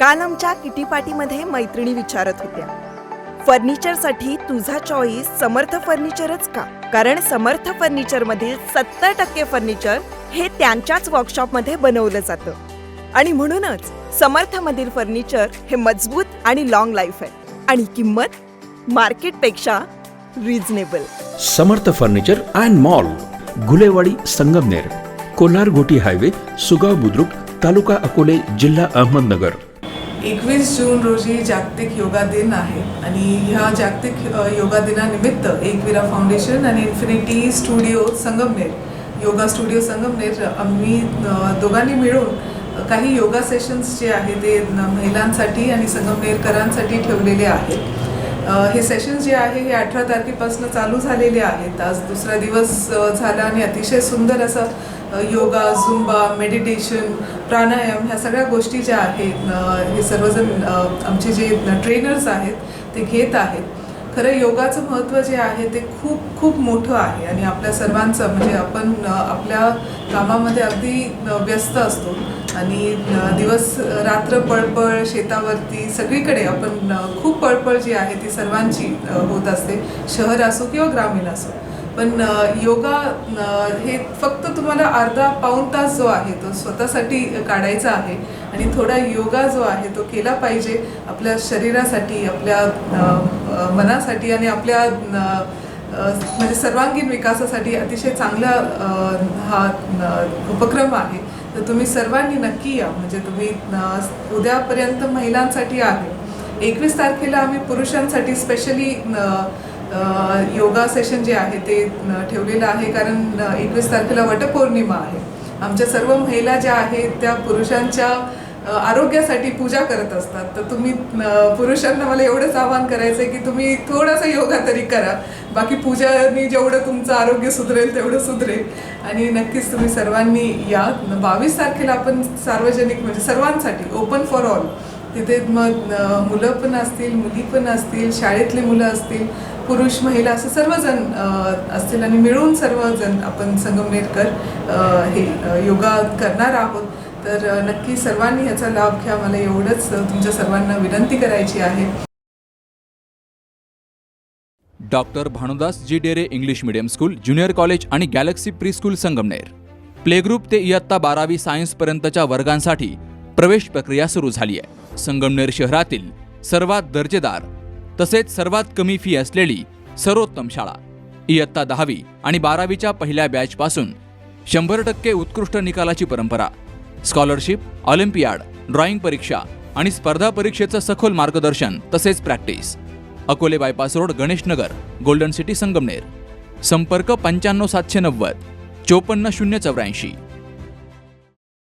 काल आमच्या किटी पार्टीमध्ये मैत्रिणी विचारत होत्या, फर्निचरसाठी तुझा चॉईस समर्थ फर्निचरच का? कारण समर्थ फर्निचर मधील 70% फर्निचर हे त्यांच्याच वर्कशॉपमध्ये बनवलं जातं आणि म्हणूनच समर्थ मधील फर्निचर हे मजबूत आणि लॉंग लाईफ आहे आणि किंमत मार्केटपेक्षा reasonable. Samarth furniture and mall, Gulewadi, Sangamner, Kolhar गोटी हायवे, सुगाव बुद्रुक, तालुका अकोले, जिल्हा अहमदनगर. 21 जून रोजी जागतिक योगा दिन आहे आणि ह्या जागतिक योगा दिनानिमित्त एकविरा फाउंडेशन आणि infinity studio Sangamner, yoga studio Sangamner, आम्ही दोघांनी मिळून काही योगा सेशन्स जे आहे ते महिलांसाठी आणि संगमनेरकरांसाठी ठेवलेले आहेत. हे सेशन्स जे आहे हे 18 तारखेपासून चालू झालेले आहेत. आज दुसरा दिवस झाला आणि अतिशय सुंदर असं योगा, झुंबा, मेडिटेशन, प्राणायाम ह्या सगळ्या गोष्टी ज्या आहेत हे सर्वजण आमचे जे ट्रेनर्स आहेत ते घेत आहेत. खरं योगाचं महत्त्व जे आहे ते खूप खूप मोठं आहे आणि आपल्या सर्वांचं म्हणजे आपण आपल्या कामामध्ये अगदी व्यस्त असतो आणि दिवस रात्र पळपळ, शेतावरती सगळीकडे आपण खूप पळपळ जी आहे ती सर्वांची होत असते, शहर असो किंवा ग्रामीण असो. पण योगा हे फक्त तुम्हाला अर्धा पाऊण तास जो आहे तो स्वतःसाठी काढायचा आहे आणि थोडा योगा जो आहे तो केला पाहिजे आपल्या शरीरासाठी, आपल्या मनासाठी आणि आपल्या म्हणजे सर्वांगीण विकासासाठी अतिशय चांगला हा उपक्रम आहे. तर तुम्ही सर्वांनी नक्की या. म्हणजे तुम्ही उद्यापर्यंत महिलांसाठी आहे. 21 तारखेला आम्ही पुरुषांसाठी स्पेशली योगा सेशन जे आहे ते ठेवलेलं आहे कारण 21 तारखेला वटपौर्णिमा आहे. आमच्या सर्व महिला ज्या आहेत त्या पुरुषांच्या आरोग्यासाठी पूजा करत असतात. तर तुम्ही पुरुषांना मला एवढंच आवाहन करायचं आहे की तुम्ही थोडासा योगा तरी करा. बाकी पूजानी जेवढं तुमचं आरोग्य सुधरेल तेवढं सुधरेल आणि नक्कीच तुम्ही सर्वांनी या. 22 तारखेला आपण सार्वजनिक म्हणजे सर्वांसाठी ओपन फॉर ऑल, तिथे मग मुलं पण असतील, मुली पण असतील, शाळेतली मुलं असतील, पुरुष महिला असं सर्वजण असतील आणि मिळून सर्वजण आपण संगमनेरकर हे योगा करणार आहोत. तर नक्की सर्वांनी याचा लाभ घ्या. मला एवढंच तुमच्या सर्वांना विनंती करायची आहे. Doctor Bhanudas ji Dere English medium school, junior college आणि galaxy pre school Sangamner. Play group ते इयत्ता 12वी सायन्स पर्यंतच्या वर्गांसाठी प्रवेश प्रक्रिया सुरू झाली आहे. संगमनेर शहरातील सर्वात दर्जेदार तसेच सर्वात कमी फी असलेली सर्वोत्तम शाळा. इयत्ता 10वी आणि 12वीच्या पहिल्या बॅचपासून 100% उत्कृष्ट निकालाची परंपरा. स्कॉलरशिप, ऑलिम्पियाड, ड्रॉइंग परीक्षा आणि स्पर्धा परीक्षेचं सखोल मार्गदर्शन तसेच practice. Akole bypass road, Ganesh Nagar, golden city, Sangamner. संपर्क 95 790 54 084.